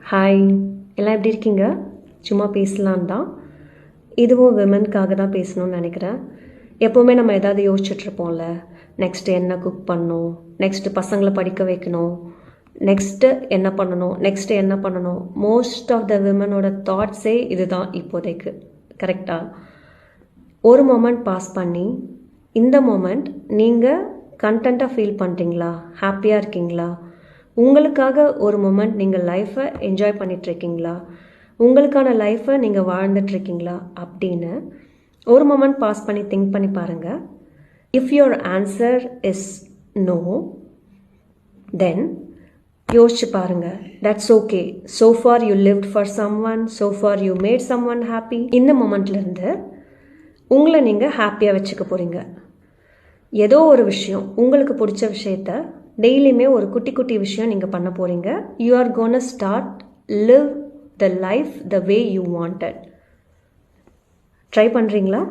Hi, எல்லாம் எப்படி இருக்கீங்க? சும்மா பேசலான் தான். இதுவும் விமனுக்காக தான் பேசணும்னு நினைக்கிறேன். எப்போவுமே நம்ம எதாவது யோசிச்சுட்ருப்போம்ல, நெக்ஸ்ட்டு என்ன குக் பண்ணணும், நெக்ஸ்ட்டு பசங்களை படிக்க வைக்கணும், நெக்ஸ்ட்டு என்ன பண்ணணும். மோஸ்ட் ஆஃப் த விமனோட தாட்ஸே இதுதான் இப்போதைக்கு. கரெக்டாக ஒரு மொமெண்ட் பாஸ் பண்ணி இந்த மொமெண்ட் நீங்கள் கண்டென்ட்டாக ஃபீல் பண்ணுறீங்களா? ஹாப்பியாக இருக்கீங்களா? உங்களுக்காக ஒரு மொமெண்ட் நீங்கள் லைஃப்பை என்ஜாய் பண்ணிகிட்ருக்கீங்களா? உங்களுக்கான லைஃப்பை நீங்கள் வாழ்ந்துட்டுருக்கீங்களா அப்படின்னு ஒரு மொமெண்ட் பாஸ் பண்ணி திங்க் பண்ணி பாருங்கள். If your answer is no, then யோசிச்சு பாருங்கள். That's okay. So far you lived for some one, so far you made some one happy. இந்த மொமெண்ட்லேருந்து உங்களை நீங்கள் ஹாப்பியாக வச்சுக்க போகிறீங்க. ஏதோ ஒரு விஷயம், உங்களுக்கு பிடிச்ச விஷயத்த டெய்லியுமே ஒரு குட்டி குட்டி விஷயம் நீங்கள் பண்ண போகிறீங்க. You are gonna start live the life the way you wanted. Try பண்ணுறீங்களா?